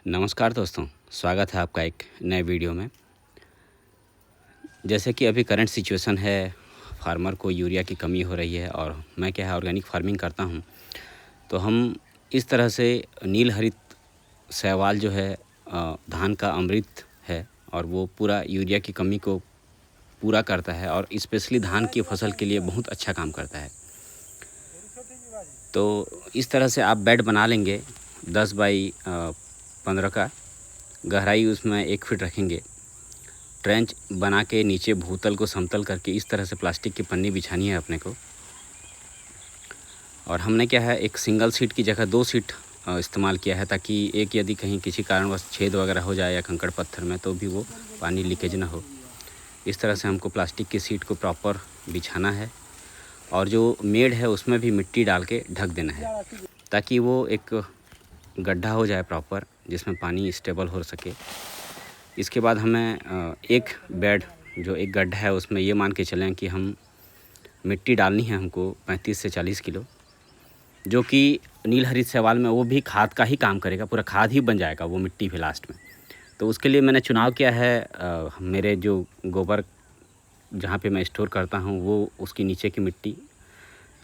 नमस्कार दोस्तों, स्वागत है आपका एक नए वीडियो में। जैसे कि अभी करंट सिचुएशन है, फार्मर को यूरिया की कमी हो रही है और मैं क्या है ऑर्गेनिक फार्मिंग करता हूँ। तो हम इस तरह से नील हरित शैवाल जो है धान का अमृत है और वो पूरा यूरिया की कमी को पूरा करता है और स्पेशली धान की फसल के लिए बहुत अच्छा काम करता है। तो इस तरह से आप बेड बना लेंगे 10 बाई 15 का, गहराई उसमें 1 फीट रखेंगे। ट्रेंच बना के नीचे भूतल को समतल करके इस तरह से प्लास्टिक की पन्नी बिछानी है अपने को। और हमने क्या है एक सिंगल सीट की जगह 2 सीट इस्तेमाल किया है, ताकि एक यदि कहीं किसी कारणवश छेद वगैरह हो जाए या कंकड़ पत्थर में तो भी वो पानी लीकेज ना हो। इस तरह से हमको प्लास्टिक की सीट को प्रॉपर बिछाना है और जो मेड है उसमें भी मिट्टी डाल के ढक देना है, ताकि वो एक गड्ढा हो जाए प्रॉपर, जिसमें पानी स्टेबल हो सके। इसके बाद हमें एक बेड जो एक गड्ढा है उसमें ये मान के चलें कि हम मिट्टी डालनी है हमको 35 से 40 किलो, जो कि नील हरित शैवाल में वो भी खाद का ही काम करेगा, पूरा खाद ही बन जाएगा वो मिट्टी भी लास्ट में। तो उसके लिए मैंने चुनाव किया है मेरे जो गोबर जहाँ पे मैं स्टोर करता हूँ वो उसकी नीचे की मिट्टी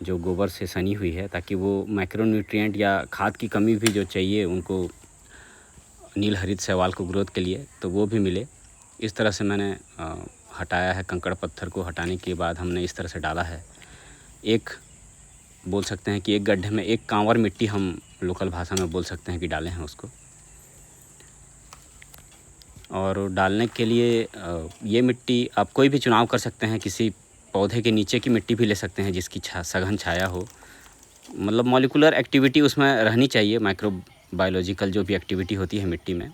जो गोबर से सनी हुई है, ताकि वो माइक्रोन्यूट्रिएंट या खाद की कमी भी जो चाहिए उनको नील हरित शैवाल को ग्रोथ के लिए तो वो भी मिले। इस तरह से मैंने हटाया है। कंकड़ पत्थर को हटाने के बाद हमने इस तरह से डाला है। एक बोल सकते हैं कि एक गड्ढे में एक कांवर मिट्टी हम लोकल भाषा में बोल सकते हैं कि डाले हैं उसको। और डालने के लिए ये मिट्टी आप कोई भी चुनाव कर सकते हैं, किसी पौधे के नीचे की मिट्टी भी ले सकते हैं जिसकी सघन छाया हो, मतलब मॉलिक्यूलर एक्टिविटी उसमें रहनी चाहिए, माइक्रो बायोलॉजिकल जो भी एक्टिविटी होती है मिट्टी में,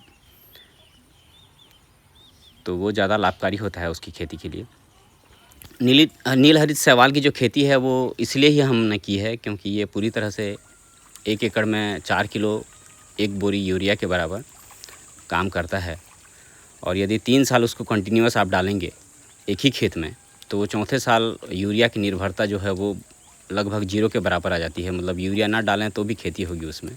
तो वो ज़्यादा लाभकारी होता है उसकी खेती के लिए। नील हरित शैवाल की जो खेती है वो इसलिए ही हमने की है क्योंकि ये पूरी तरह से 1 एकड़ में 4 किलो 1 बोरी यूरिया के बराबर काम करता है। और यदि 3 साल उसको कंटिन्यूअस आप डालेंगे एक ही खेत में, तो वो चौथे साल यूरिया की निर्भरता जो है वो लगभग 0 के बराबर आ जाती है। मतलब यूरिया ना डालें तो भी खेती होगी उसमें।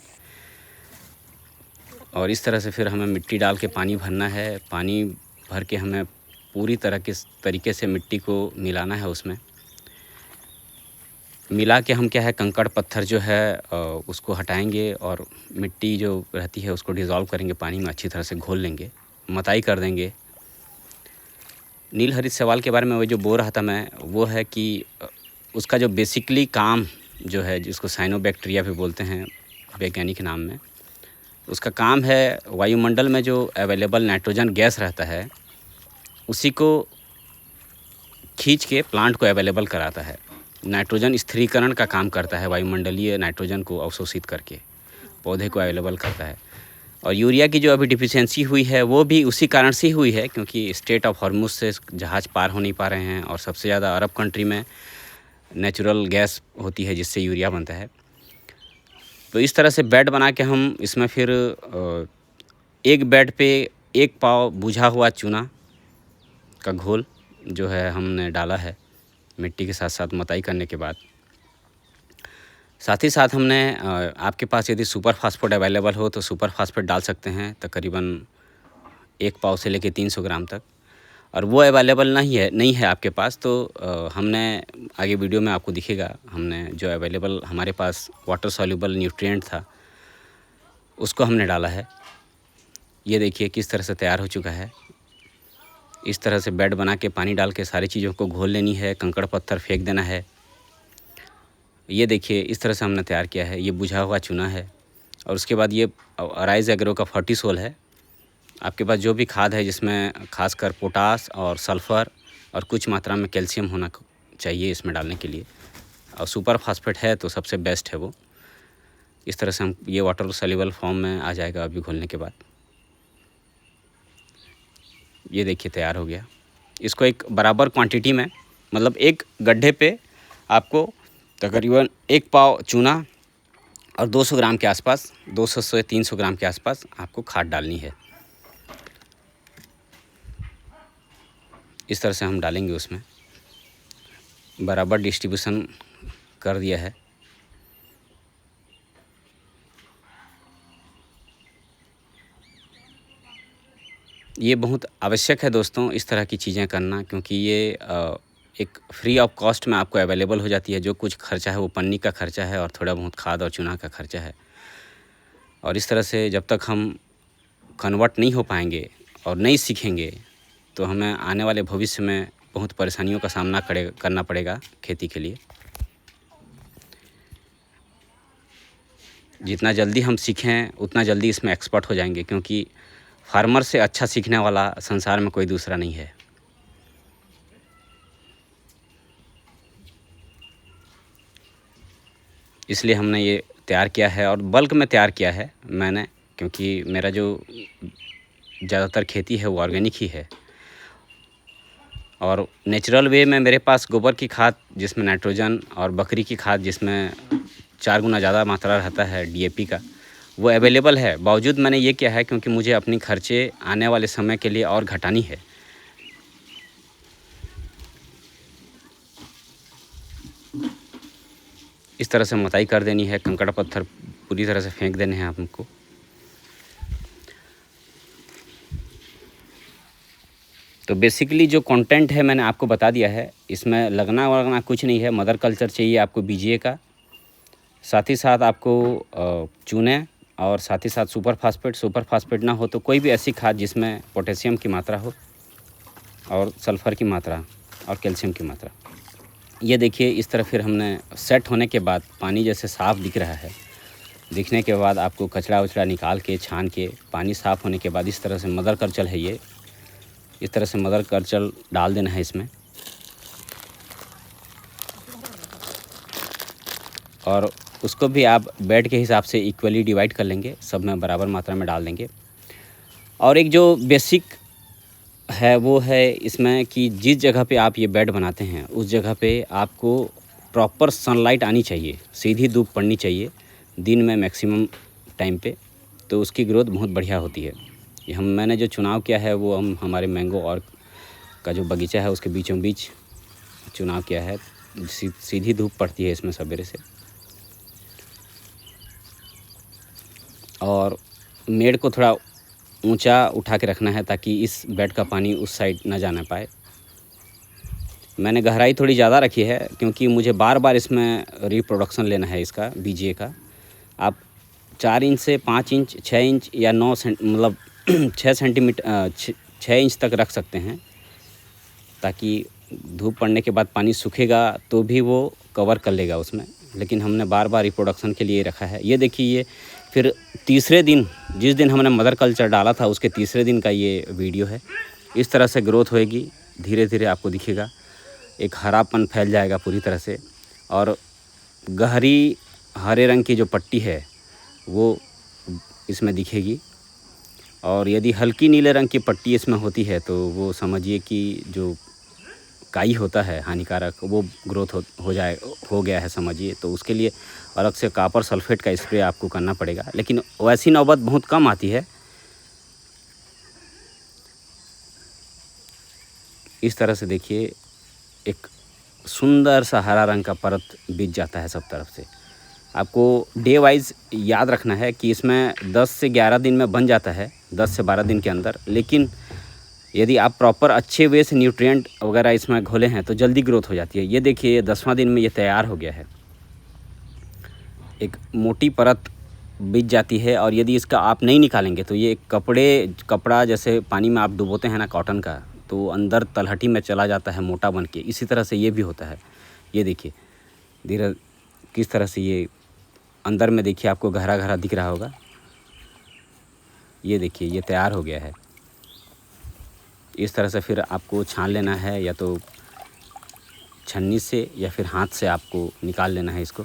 और इस तरह से फिर हमें मिट्टी डाल के पानी भरना है। पानी भर के हमें पूरी तरीके से मिट्टी को मिलाना है। उसमें मिला के हम क्या है कंकड़ पत्थर जो है उसको हटाएंगे और मिट्टी जो रहती है उसको डिज़ोल्व करेंगे पानी में, अच्छी तरह से घोल लेंगे, मताई कर देंगे। नील हरित शैवाल के बारे में वो जो बोल रहा था मैं, वो है कि उसका जो बेसिकली काम जो है, जिसको साइनोबैक्टीरिया भी बोलते हैं वैज्ञानिक नाम में, उसका काम है वायुमंडल में जो अवेलेबल नाइट्रोजन गैस रहता है उसी को खींच के प्लांट को अवेलेबल कराता है। नाइट्रोजन स्थिरीकरण का काम करता है, वायुमंडलीय नाइट्रोजन को अवशोषित करके पौधे को अवेलेबल करता है। और यूरिया की जो अभी डिफिशियंसी हुई है वो भी उसी कारण से हुई है क्योंकि स्टेट ऑफ हॉर्मुज से जहाज़ पार हो नहीं पा रहे हैं और सबसे ज़्यादा अरब कंट्री में नेचुरल गैस होती है जिससे यूरिया बनता है। तो इस तरह से बेड बना के हम इसमें फिर एक बेड पे 1 पाव बुझा हुआ चूना का घोल जो है हमने डाला है मिट्टी के साथ साथ मताई करने के बाद। साथ ही साथ हमने आपके पास यदि सुपर फास्फेट अवेलेबल हो तो सुपर फास्फेट डाल सकते हैं, तकरीबन 1 पाव से लेके 300 ग्राम तक। और वो अवेलेबल नहीं है आपके पास तो हमने आगे वीडियो में आपको दिखेगा, हमने जो अवेलेबल हमारे पास वाटर सॉल्युबल न्यूट्रिएंट था उसको हमने डाला है। ये देखिए किस तरह से तैयार हो चुका है। इस तरह से बेड बना के पानी डाल के सारी चीज़ों को घोल लेनी है, कंकड़ पत्थर फेंक देना है। ये देखिए इस तरह से हमने तैयार किया है। ये बुझा हुआ चूना है और उसके बाद ये अराइज एग्रो का फर्टिसोल है। आपके पास जो भी खाद है जिसमें खासकर पोटास और सल्फ़र और कुछ मात्रा में कैल्शियम होना चाहिए इसमें डालने के लिए, और सुपर फास्फेट है तो सबसे बेस्ट है वो। इस तरह से हम ये वाटर सॉल्युबल फॉर्म में आ जाएगा अभी घोलने के बाद। ये देखिए तैयार हो गया। इसको एक बराबर क्वांटिटी में, मतलब एक गड्ढे पे आपको तकरीबन 1 पाव चूना और 200 ग्राम के आसपास, 200 से 300 ग्राम के आसपास आपको खाद डालनी है। इस तरह से हम डालेंगे, उसमें बराबर डिस्ट्रीब्यूशन कर दिया है। ये बहुत आवश्यक है दोस्तों इस तरह की चीज़ें करना, क्योंकि ये एक फ्री ऑफ कॉस्ट में आपको अवेलेबल हो जाती है। जो कुछ खर्चा है वो पन्नी का खर्चा है और थोड़ा बहुत खाद और चूना का खर्चा है। और इस तरह से जब तक हम कन्वर्ट नहीं हो पाएंगे और नहीं सीखेंगे तो हमें आने वाले भविष्य में बहुत परेशानियों का सामना करना पड़ेगा खेती के लिए। जितना जल्दी हम सीखें उतना जल्दी इसमें एक्सपर्ट हो जाएंगे, क्योंकि फार्मर से अच्छा सीखने वाला संसार में कोई दूसरा नहीं है। इसलिए हमने ये तैयार किया है और बल्क में तैयार किया है मैंने, क्योंकि मेरा जो ज़्यादातर खेती है वो ऑर्गेनिक ही है। और नेचुरल वे में मेरे पास गोबर की खाद जिसमें नाइट्रोजन और बकरी की खाद जिसमें 4 गुना ज़्यादा मात्रा रहता है डीएपी का, वो अवेलेबल है। बावजूद मैंने ये किया है क्योंकि मुझे अपनी खर्चे आने वाले समय के लिए और घटानी है। इस तरह से मोटाई कर देनी है, कंकड़ पत्थर पूरी तरह से फेंक देने हैं हमको। तो बेसिकली जो कंटेंट है मैंने आपको बता दिया है। इसमें लगना वगना कुछ नहीं है। मदर कल्चर चाहिए आपको बीजीए का, साथ ही साथ आपको चूने और साथ ही साथ सुपर फास्फेट ना हो तो कोई भी ऐसी खाद जिसमें पोटेशियम की मात्रा हो और सल्फ़र की मात्रा और कैल्शियम की मात्रा। ये देखिए इस तरह फिर हमने सेट होने के बाद पानी जैसे साफ़ दिख रहा है। दिखने के बाद आपको कचरा वचड़ा निकाल के छान के पानी साफ़ होने के बाद इस तरह से मदर कल्चर है ये, इस तरह से मदर कल्चर डाल देना है इसमें। और उसको भी आप बेड के हिसाब से इक्वली डिवाइड कर लेंगे, सब में बराबर मात्रा में डाल देंगे। और एक जो बेसिक है वो है इसमें कि जिस जगह पे आप ये बेड बनाते हैं उस जगह पे आपको प्रॉपर सनलाइट आनी चाहिए, सीधी धूप पड़नी चाहिए दिन में मैक्सिमम टाइम पे, तो उसकी ग्रोथ बहुत बढ़िया होती है। ये मैंने जो चुनाव किया है वो हमारे मैंगो और का जो बगीचा है उसके बीचों बीच चुनाव किया है। सीधी धूप पड़ती है इसमें सवेरे से। और मेड़ को थोड़ा ऊंचा उठा के रखना है ताकि इस बेड का पानी उस साइड ना जाना पाए। मैंने गहराई थोड़ी ज़्यादा रखी है क्योंकि मुझे बार बार इसमें रिप्रोडक्शन लेना है इसका बीजीए का। आप 4 इंच से 5 इंच 6 इंच या 9 मतलब 6 सेंटीमीटर 6 इंच तक रख सकते हैं, ताकि धूप पड़ने के बाद पानी सूखेगा तो भी वो कवर कर लेगा उसमें। लेकिन हमने बार बार रिप्रोडक्शन के लिए रखा है। ये देखिए ये फिर तीसरे दिन, जिस दिन हमने मदर कल्चर डाला था उसके तीसरे दिन का ये वीडियो है। इस तरह से ग्रोथ होएगी, धीरे धीरे आपको दिखेगा, एक हरापन फैल जाएगा पूरी तरह से। और गहरी हरे रंग की जो पट्टी है वो इसमें दिखेगी। और यदि हल्की नीले रंग की पट्टी इसमें होती है तो वो समझिए कि जो काई होता है हानिकारक वो ग्रोथ हो गया है समझिए। तो उसके लिए अलग से कॉपर सल्फेट का स्प्रे आपको करना पड़ेगा, लेकिन वैसी नौबत बहुत कम आती है। इस तरह से देखिए एक सुंदर सा हरा रंग का परत बिछ जाता है सब तरफ से। आपको डे वाइज याद रखना है कि इसमें 10 से 11 दिन में बन जाता है, 10 से 12 दिन के अंदर। लेकिन यदि आप प्रॉपर अच्छे वे से न्यूट्रिएंट वगैरह इसमें घोले हैं तो जल्दी ग्रोथ हो जाती है। ये देखिए 10वां दिन में ये तैयार हो गया है, एक मोटी परत बिछ जाती है। और यदि इसका आप नहीं निकालेंगे तो ये कपड़ा जैसे पानी में आप डुबोते हैं ना कॉटन का, तो अंदर तलहटी में चला जाता है मोटा बन के। इसी तरह से ये भी होता है। ये देखिए धीरे किस तरह से ये अंदर में देखिए आपको गहरा गहरा दिख रहा होगा। ये देखिए ये तैयार हो गया है। इस तरह से फिर आपको छान लेना है, या तो छन्नी से या फिर हाथ से आपको निकाल लेना है इसको।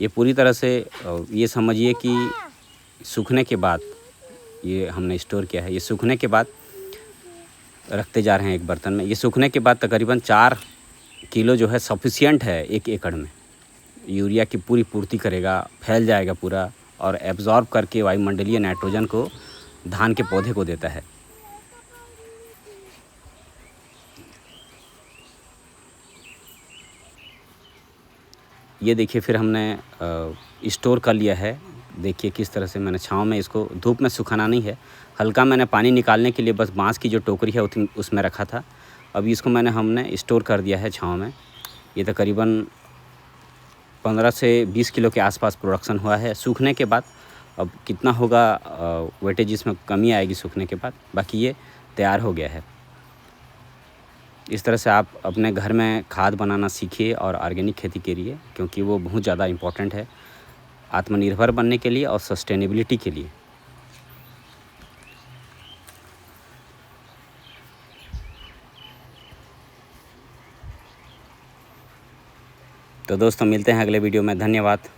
ये पूरी तरह से ये समझिए कि सूखने के बाद ये हमने स्टोर किया है। ये सूखने के बाद रखते जा रहे हैं एक बर्तन में। ये सूखने के बाद तकरीबन 4 किलो जो है सफिशिएंट है 1 एकड़ में। यूरिया की पूरी पूर्ति करेगा, फैल जाएगा पूरा और एब्जॉर्ब करके वायुमंडलीय नाइट्रोजन को धान के पौधे को देता है। ये देखिए फिर हमने स्टोर कर लिया है। देखिए किस तरह से मैंने छाँव में इसको, धूप में सुखाना नहीं है, हल्का मैंने पानी निकालने के लिए बस बाँस की जो टोकरी है उसमें रखा था। अभी इसको हमने स्टोर कर दिया है छाँव में। ये तकरीबन 15 से 20 किलो के आसपास प्रोडक्शन हुआ है सूखने के बाद। अब कितना होगा वेटेज इसमें कमी आएगी सूखने के बाद, बाकी ये तैयार हो गया है। इस तरह से आप अपने घर में खाद बनाना सीखिए और ऑर्गेनिक खेती करिए, क्योंकि वो बहुत ज़्यादा इम्पोर्टेंट है आत्मनिर्भर बनने के लिए और सस्टेनेबिलिटी के लिए। तो दोस्तों मिलते हैं अगले वीडियो में। धन्यवाद।